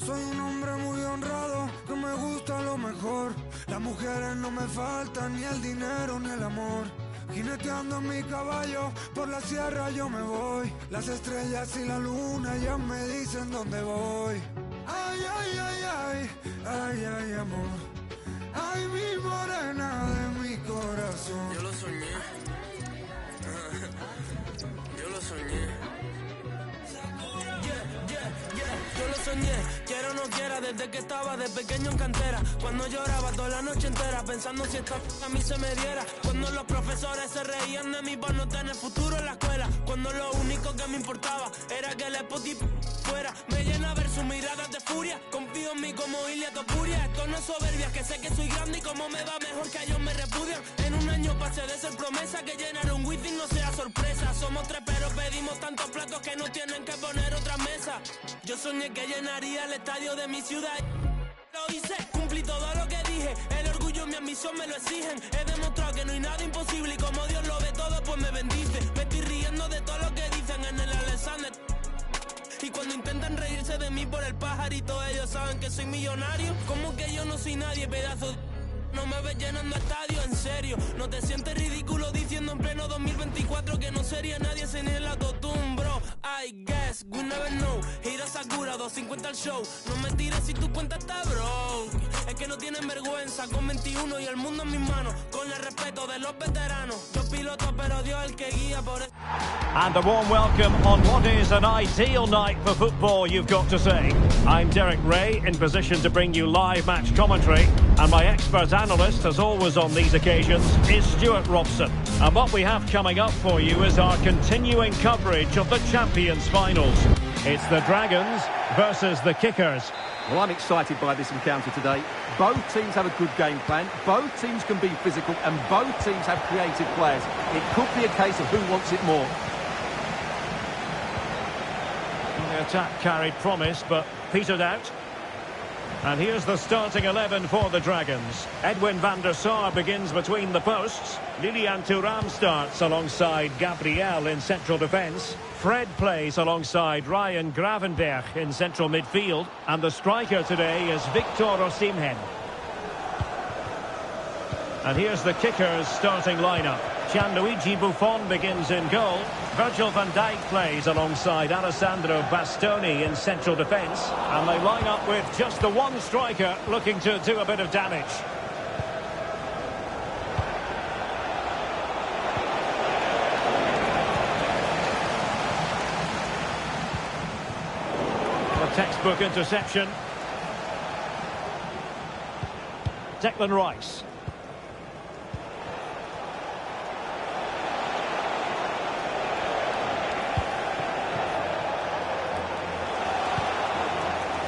Soy un hombre muy honrado, que me gusta lo mejor. Las mujeres no me faltan, ni el dinero ni el amor. Jineteando en mi caballo, por la sierra yo me voy. Las estrellas y la luna ya me dicen dónde voy. Ay, ay, ay, ay, ay, ay, amor. Ay, mi morena de mi corazón. Yo lo soñé. Yo lo soñé. Yo lo soñé, quiera o no quiera, desde que estaba de pequeño en cantera. Cuando lloraba toda la noche entera, pensando si esta a mí se me diera. Cuando los profesores se reían de mí por no tener futuro en la escuela. Cuando lo único que me importaba era que el Spotify fuera. Me llena ver sus miradas de furia, confío en mí como Ilia Topuria. Esto no es soberbia, que sé que soy grande y como me va mejor que ellos me repudian. En un año pasé de ser promesa que llenar un wifi no sea sorpresa. Somos tres pero pedimos tantos platos que no tienen que poner otra mesa. Yo soñé que llenaría el estadio de mi ciudad. Lo hice, cumplí todo lo que dije. El orgullo y mi ambición me lo exigen. He demostrado que no hay nada imposible y como Dios lo ve todo, pues me bendice. Me estoy riendo de todo lo que dicen en el Alexander. Y cuando intentan reírse de mí por el pajarito, ellos saben que soy millonario. Como que yo no soy nadie, pedazo de... No me ves llenando estadio, en serio. No te sientes ridículo diciendo en pleno 2024 que no sería nadie sin el autotune, bro. I guess, we never know. Hira Sakura, 250 al show. No me tires si tu cuenta está broke. Es que no tienen vergüenza con 21 y el mundo en mis manos. Con el respeto de los veteranos. Yo piloto pero Dios el que guía por eso. And a warm welcome on what is an ideal night for football, you've got to say. I'm Derek Ray, in position to bring you live match commentary. And my expert analyst, as always on these occasions, is Stuart Robson. And what we have coming up for you is our continuing coverage of the Champions Finals. It's the Dragons versus the Kickers. Well, I'm excited by this encounter today. Both teams have a good game plan, both teams can be physical, and both teams have creative players. It could be a case of who wants it more. The attack carried promise, but petered out. And here's the starting 11 for the Dragons. Edwin van der Sar begins between the posts. Lilian Thuram starts alongside Gabriel in central defence. Fred plays alongside Ryan Gravenberch in central midfield. And the striker today is Victor Osimhen. And here's the Kickers' starting lineup. Gianluigi Buffon begins in goal. Virgil van Dijk plays alongside Alessandro Bastoni in central defence. And they line up with just the one striker looking to do a bit of damage. A textbook interception. Declan Rice.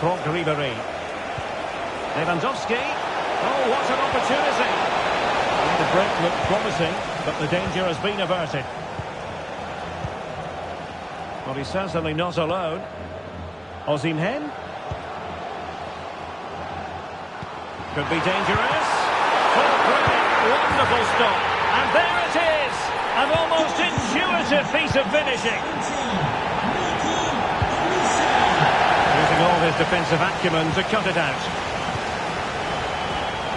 Franck Ribéry. Lewandowski. Oh, what an opportunity. The break looked promising, but the danger has been averted. Well, he's certainly not alone. Osimhen. Could be dangerous. Full play. Wonderful stop. And there it is. An almost intuitive piece of finishing. Using all his defensive acumen to cut it out.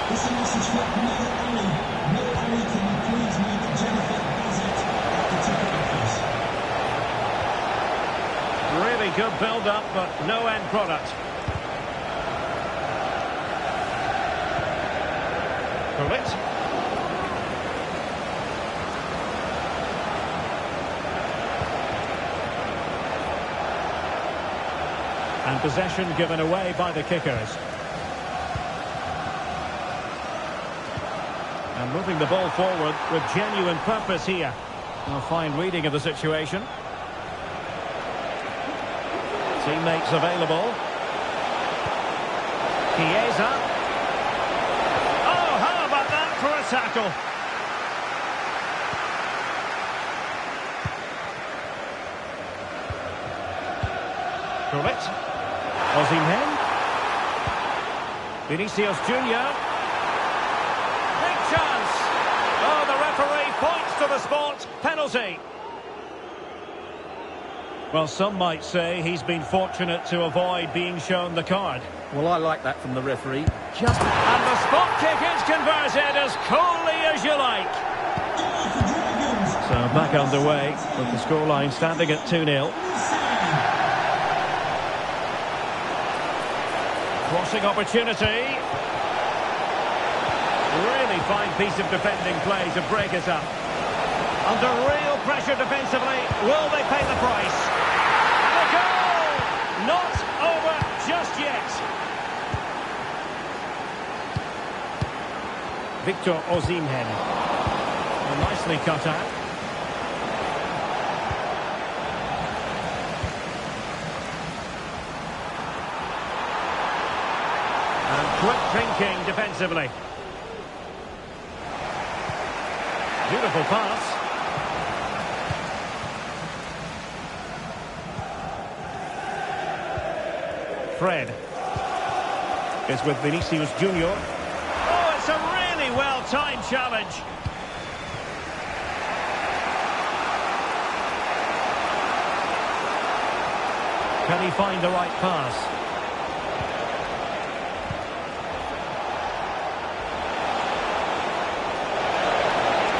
This is a message for Mel Ali. Mel Ali, can you please make Jennifer Bassett the ticket office? Really good build-up, but no end product. Correct. And possession given away by the Kickers. And moving the ball forward with genuine purpose here. A fine reading of the situation. Teammates available. Chiesa. Oh, how about that for a tackle? Correct. Osimhen. Vinicius Junior. Big chance. Oh, the referee points to the spot. Penalty. Well, some might say he's been fortunate to avoid being shown the card. Well, I like that from the referee. And the spot kick is converted as coolly as you like. So back underway with the scoreline standing at 2-0. Crossing opportunity. Really fine piece of defending play to break it up. Under real pressure defensively, will they pay the price? And a goal! Not over just yet. Victor Osimhen. Nicely cut out. And quick thinking defensively. Beautiful pass. Fred is with Vinicius Junior. Oh, it's a really well-timed challenge. Can he find the right pass?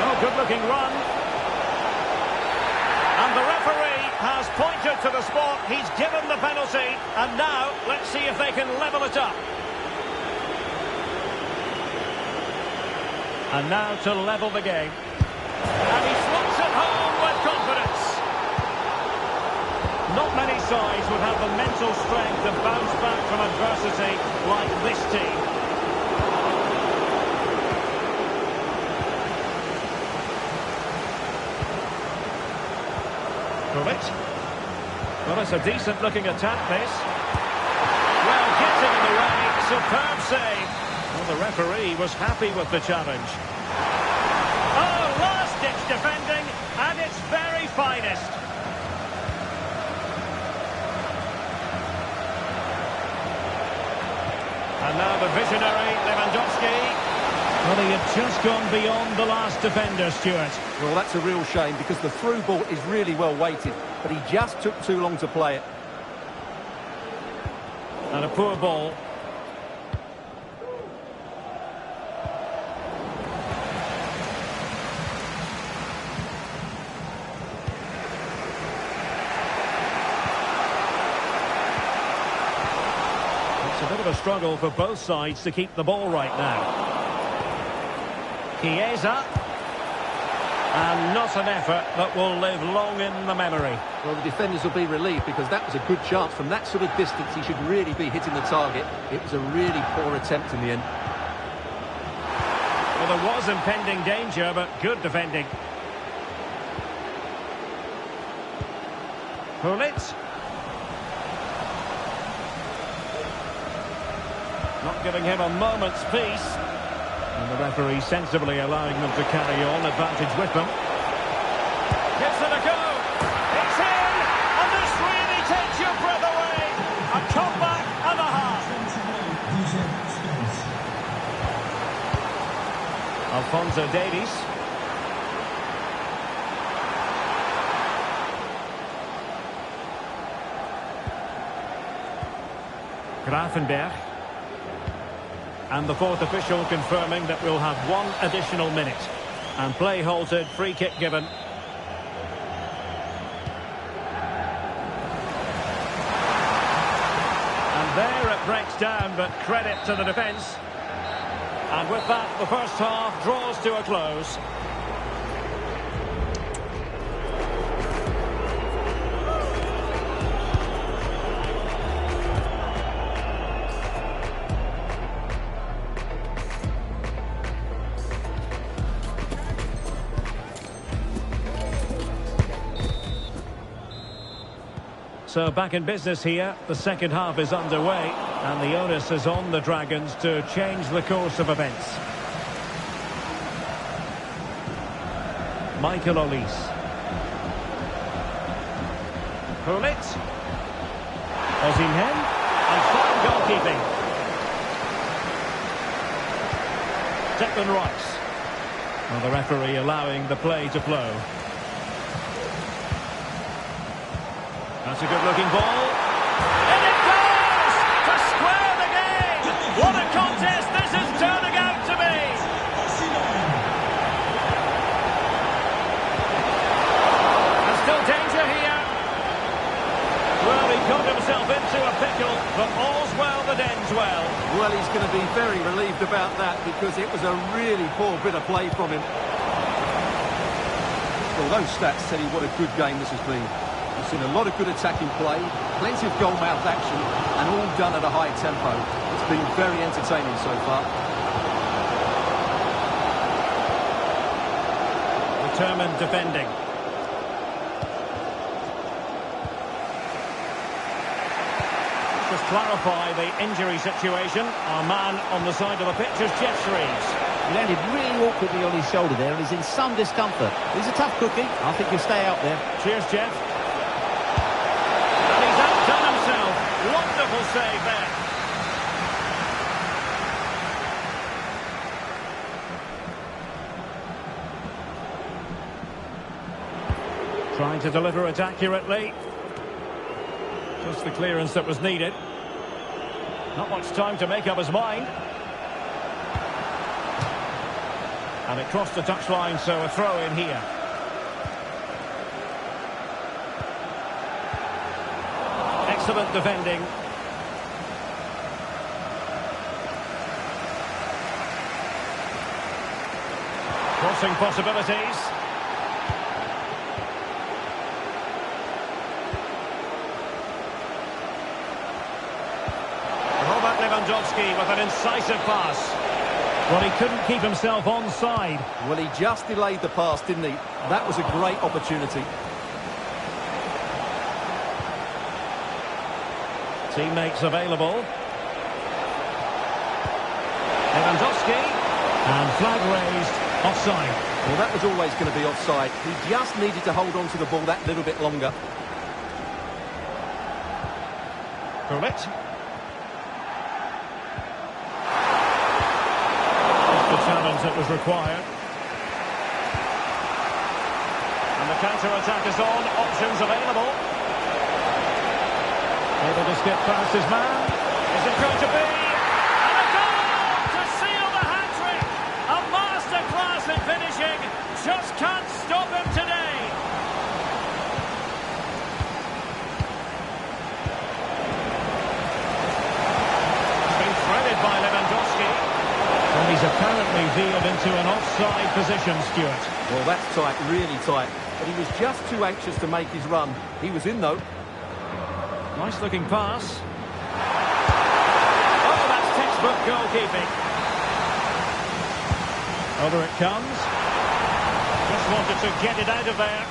Oh, good-looking run. And the referee has pointed to the spot. He's given the penalty. And now, let's see if they can level it up. And now to level the game. And he slots it home with confidence. Not many sides would have the mental strength to bounce back from adversity like this team. Well, it's a decent-looking attack, this. Well, gets it in the way. Superb save. Well, the referee was happy with the challenge. Oh, last-ditch defending at its very finest. And now the visionary, Lewandowski. Well, he had just gone beyond the last defender, Stuart. Well, that's a real shame because the through ball is really well weighted, but he just took too long to play it. And a poor ball. It's a bit of a struggle for both sides to keep the ball right now. Chiesa. And not an effort that will live long in the memory. Well, the defenders will be relieved because that was a good chance. From that sort of distance, he should really be hitting the target. It was a really poor attempt in the end. Well, there was impending danger, but good defending. Gullit. Not giving him a moment's peace. And the referee sensibly allowing them to carry on, advantage with them. Gives it a go. It's in! And this really takes your breath away. A comeback and a half. Alphonso Davies. Grafenberg. And the fourth official confirming that we'll have one additional minute. And play halted, free kick given. And there it breaks down, but credit to the defence. And with that, the first half draws to a close. So back in business here, the second half is underway, and the onus is on the Dragons to change the course of events. Michael Olise. Gullit. Osimhen. And fine goalkeeping. Declan Rice. Well, the referee allowing the play to flow. That's a good-looking ball. And it goes! To square the game! What a contest this is turning out to be! There's still danger here. Well, he got himself into a pickle, but all's well that ends well. Well, he's going to be very relieved about that because it was a really poor bit of play from him. Well, those stats tell you what a good game this has been. We've seen a lot of good attacking play, plenty of goal-mouth action, and all done at a high tempo. It's been very entertaining so far. Determined defending. Just clarify the injury situation. Our man on the side of the pitch is Jeff Shreves. He landed really awkwardly on his shoulder there and he's in some discomfort. He's a tough cookie. I think he'll stay out there. Cheers, Jeff. And he's outdone himself. Wonderful save there. Trying to deliver it accurately. Just the clearance that was needed. Not much time to make up his mind. And it crossed the touchline, so a throw in here. Excellent defending. Crossing possibilities. Robert Lewandowski with an incisive pass. Well, he couldn't keep himself onside. Well, he just delayed the pass, didn't he? That was a great opportunity. Teammates available. Lewandowski. And flag raised. Offside. Well, that was always going to be offside. He just needed to hold on to the ball that little bit longer. Gullit. The challenge that was required. And the counter-attack is on. Options available. Able to skip past his man. Is it going to be? And a goal to seal the hat-trick. A masterclass in finishing. Just can't stop him today. Been threaded by Lewandowski. And he's apparently veered into an offside position, Stuart. Well, that's tight, really tight. But he was just too anxious to make his run. He was in, though. Nice looking pass. Oh, that's textbook goalkeeping. Over it comes. Just wanted to get it out of there.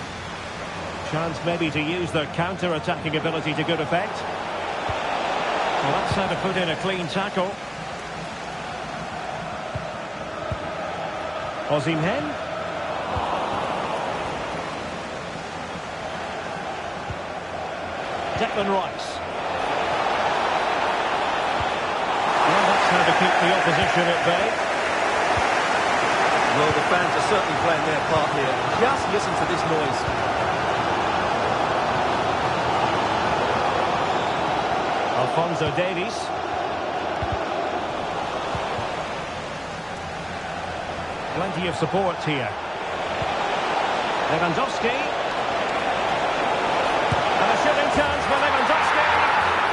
Chance maybe to use their counter-attacking ability to good effect. Well, that's how to put in a clean tackle. Osimhen. Declan Rice. Well, that's how to keep the opposition at bay. Well, the fans are certainly playing their part here. Just listen to this noise. Alphonso Davies. Plenty of support here. Lewandowski. And a shooting chance for Lewandowski.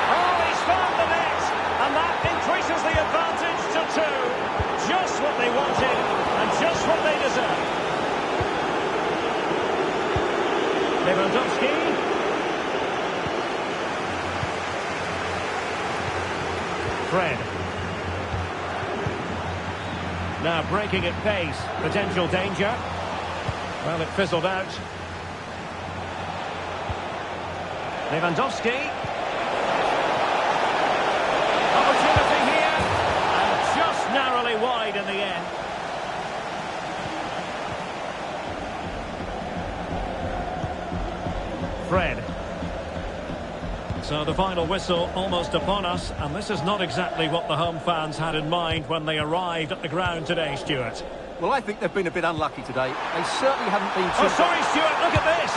Oh, he's found the net. And that increases the advantage to 2. Just what they wanted and just what they deserved. Lewandowski. Fred. Now breaking at pace. Potential danger. Well, it fizzled out. Lewandowski. Opportunity here. And just narrowly wide in the end. Fred. So the final whistle almost upon us, and this is not exactly what the home fans had in mind when they arrived at the ground today, Stuart. Well, I think they've been a bit unlucky today. They certainly haven't been too... Oh, sorry, Stuart, look at this!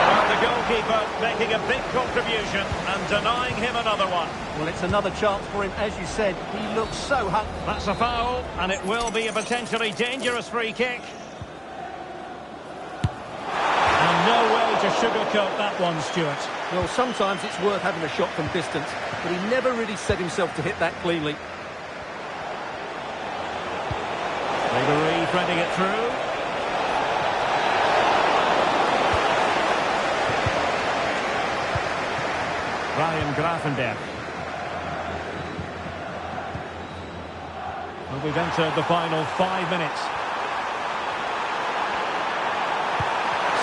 Well, the goal goalkeeper making a big contribution and denying him another one. Well, it's another chance for him. As you said, he looks so hungry. That's a foul, and it will be a potentially dangerous free kick. And no way to sugarcoat that one, Stuart. Well, sometimes it's worth having a shot from distance, but he never really set himself to hit that cleanly. Ribery threading it through. Ryan Gravenberch. Well, we've entered the final 5 minutes.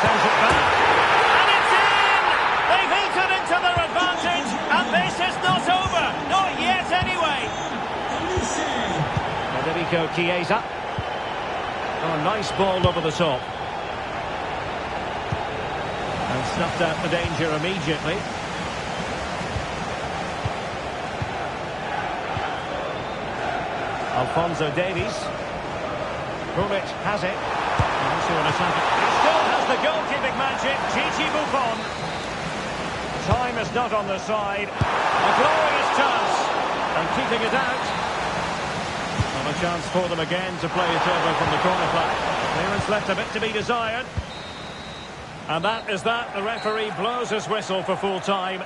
Sends it back. And it's in! They've eaten into their advantage, and this is not over. Not yet, anyway. Federico Chiesa. Oh, nice ball over the top. And snuffed out the danger immediately. Alphonso Davies. Pulic has it. Also an attack. He still has the goalkeeping magic. Gigi Buffon. Time is not on their side. A glorious chance. And keeping it out. Not a chance for them again to play it over from the corner flag. Clearance left a bit to be desired. And that is that. The referee blows his whistle for full time.